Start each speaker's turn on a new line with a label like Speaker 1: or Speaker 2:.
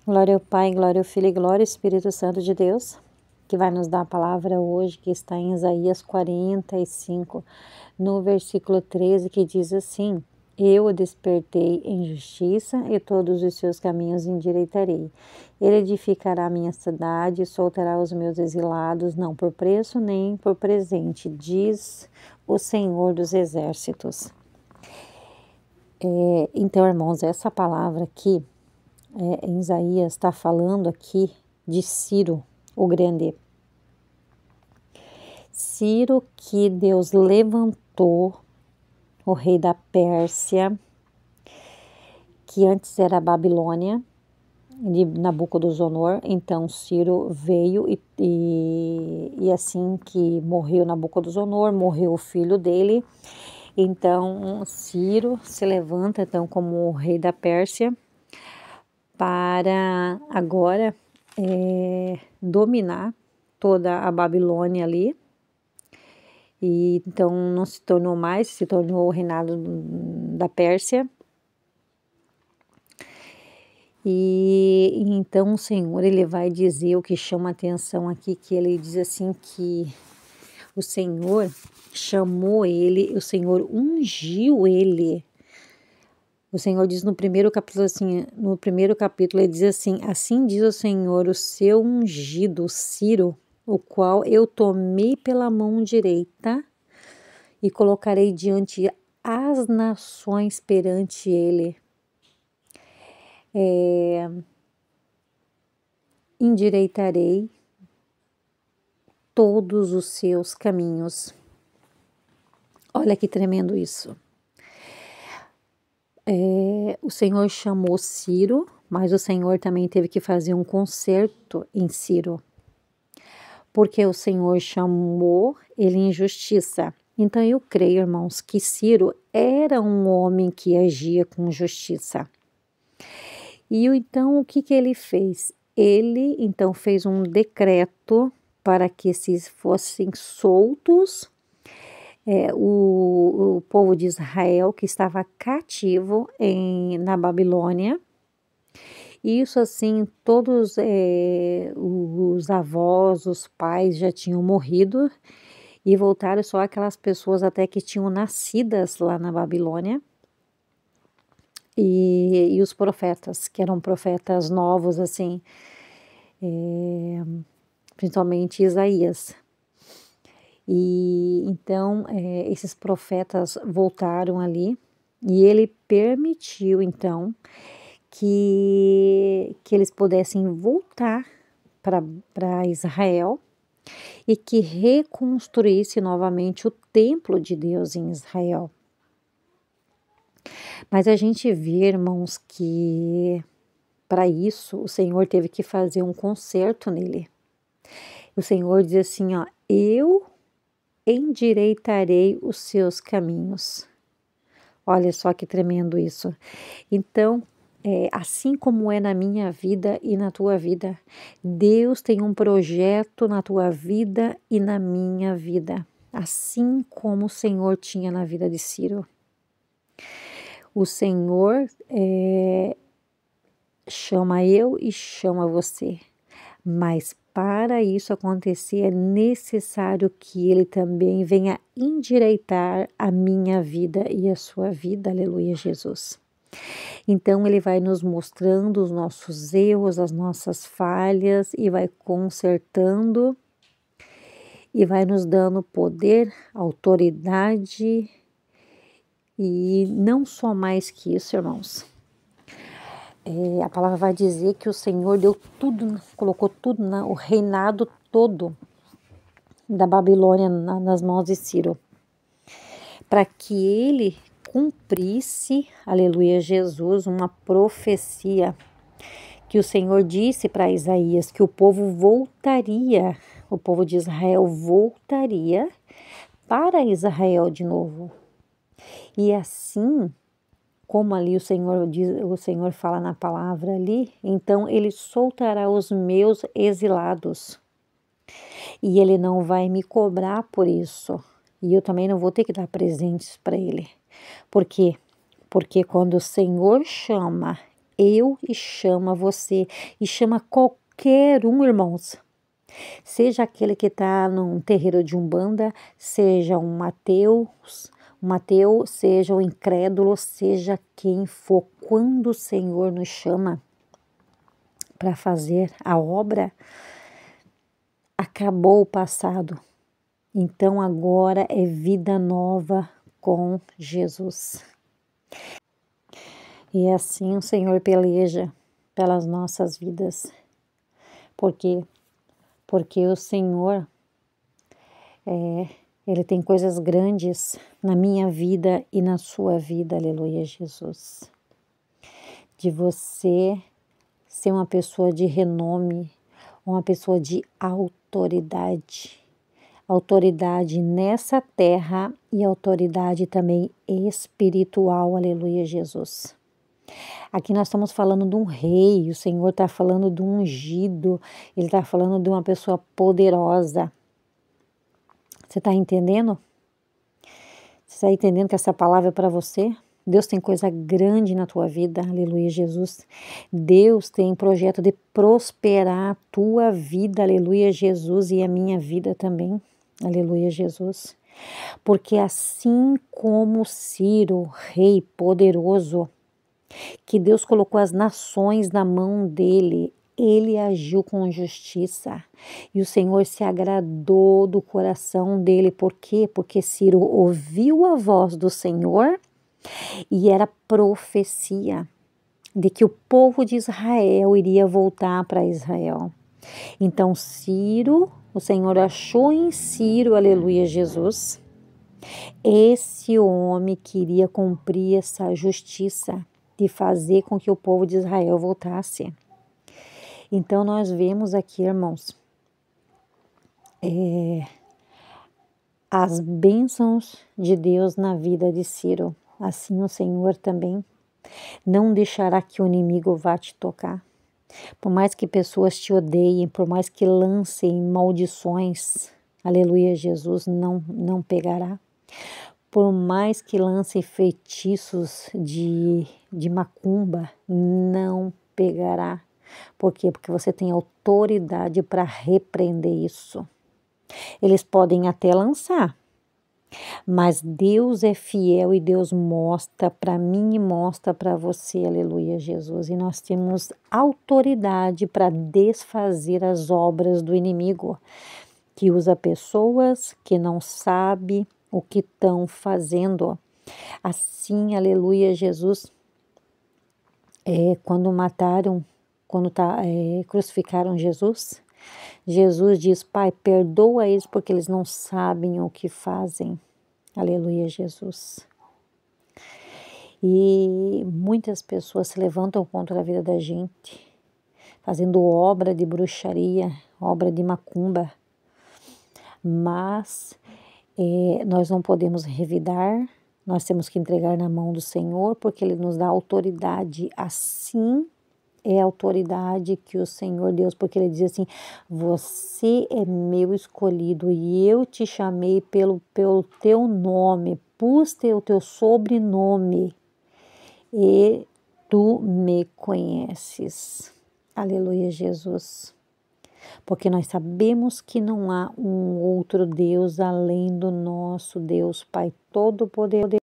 Speaker 1: Glória ao Pai, glória ao Filho e glória ao Espírito Santo de Deus, que vai nos dar a palavra hoje, que está em Isaías 45, no versículo 13, que diz assim: Eu o despertei em justiça e todos os seus caminhos endireitarei. Ele edificará a minha cidade e soltará os meus exilados, não por preço nem por presente, diz o Senhor dos Exércitos. Então, irmãos, essa palavra aqui, em Isaías, está falando aqui de Ciro, o grande. Ciro, que Deus levantou, o rei da Pérsia, que antes era a Babilônia, de Nabucodonosor. Então Ciro veio e assim que morreu Nabucodonosor, morreu o filho dele. Então Ciro se levanta então como o rei da Pérsia para agora dominar toda a Babilônia ali. E então não se tornou mais, se tornou o reinado da Pérsia. E então o Senhor, ele vai dizer o que chama a atenção aqui, que ele diz assim que o Senhor chamou ele, o Senhor ungiu ele. O Senhor diz no primeiro capítulo ele diz assim: assim diz o Senhor, o seu ungido, Ciro, o qual eu tomei pela mão direita e colocarei diante as nações perante ele. Endireitarei todos os seus caminhos. Olha que tremendo isso. O Senhor chamou Ciro, mas o Senhor também teve que fazer um conserto em Ciro, porque o Senhor chamou ele em justiça. Então eu creio, irmãos, que Ciro era um homem que agia com justiça. E então o que ele fez? Ele então fez um decreto para que se fossem soltos o povo de Israel que estava cativo na Babilônia. Isso assim, todos os avós, os pais já tinham morrido e voltaram só aquelas pessoas até que tinham nascidas lá na Babilônia. E os profetas, que eram profetas novos, assim, principalmente Isaías. E então esses profetas voltaram ali e ele permitiu então que eles pudessem voltar para Israel e que reconstruísse novamente o templo de Deus em Israel. Mas a gente vê, irmãos, que para isso o Senhor teve que fazer um conserto nele. O Senhor diz assim, ó, eu endireitarei os seus caminhos. Olha só que tremendo isso. Então, assim como é na minha vida e na tua vida, Deus tem um projeto na tua vida e na minha vida, assim como o Senhor tinha na vida de Ciro. O Senhor chama eu e chama você, mas para isso acontecer é necessário que Ele também venha endireitar a minha vida e a sua vida, aleluia, Jesus. Então Ele vai nos mostrando os nossos erros, as nossas falhas e vai consertando e vai nos dando poder, autoridade. E não só mais que isso, irmãos. A palavra vai dizer que o Senhor deu tudo, colocou tudo, o reinado todo da Babilônia nas mãos de Ciro, para que ele cumprisse, aleluia, Jesus, uma profecia que o Senhor disse para Isaías, que o povo voltaria, o povo de Israel voltaria para Israel de novo. E assim, como ali o Senhor fala na palavra ali, então ele soltará os meus exilados. E ele não vai me cobrar por isso. E eu também não vou ter que dar presentes para ele. Por quê? Porque quando o Senhor chama e chama você, e chama qualquer um, irmãos. Seja aquele que está num terreiro de umbanda, seja um ateu, seja um incrédulo, seja quem for, quando o Senhor nos chama para fazer a obra, acabou o passado. Então agora é vida nova com Jesus. E assim o Senhor peleja pelas nossas vidas. Por quê? Porque o Senhor, Ele tem coisas grandes na minha vida e na sua vida, aleluia, Jesus. De você ser uma pessoa de renome, uma pessoa de autoridade. Autoridade nessa terra e autoridade também espiritual, aleluia, Jesus. Aqui nós estamos falando de um rei, o Senhor está falando de um ungido, Ele está falando de uma pessoa poderosa. Você está entendendo? Você está entendendo que essa palavra é para você? Deus tem coisa grande na tua vida, aleluia, Jesus. Deus tem projeto de prosperar a tua vida, aleluia, Jesus, e a minha vida também, aleluia, Jesus. Porque assim como Ciro, rei poderoso, que Deus colocou as nações na mão dele, ele agiu com justiça e o Senhor se agradou do coração dele. Por quê? Porque Ciro ouviu a voz do Senhor e era profecia de que o povo de Israel iria voltar para Israel. Então Ciro, o Senhor achou em Ciro, aleluia, Jesus, esse homem queria cumprir essa justiça de fazer com que o povo de Israel voltasse. Então nós vemos aqui, irmãos, as bênçãos de Deus na vida de Ciro. Assim o Senhor também não deixará que o inimigo vá te tocar. Por mais que pessoas te odeiem, por mais que lancem maldições, aleluia, Jesus, não pegará. Por mais que lancem feitiços de macumba, não pegará. Por quê? Porque você tem autoridade para repreender isso. Eles podem até lançar, mas Deus é fiel e Deus mostra para mim e mostra para você, aleluia, Jesus. E nós temos autoridade para desfazer as obras do inimigo, que usa pessoas que não sabem o que estão fazendo. Assim, aleluia, Jesus, quando crucificaram Jesus, Jesus diz: Pai, perdoa eles porque eles não sabem o que fazem. Aleluia, Jesus. E muitas pessoas se levantam contra a vida da gente, fazendo obra de bruxaria, obra de macumba. Mas nós não podemos revidar, nós temos que entregar na mão do Senhor, porque Ele nos dá autoridade. Assim é a autoridade que o Senhor Deus, porque Ele diz assim: você é meu escolhido e eu te chamei pelo teu nome, pus o teu sobrenome e tu me conheces. Aleluia, Jesus. Porque nós sabemos que não há um outro Deus além do nosso Deus Pai Todo-Poderoso.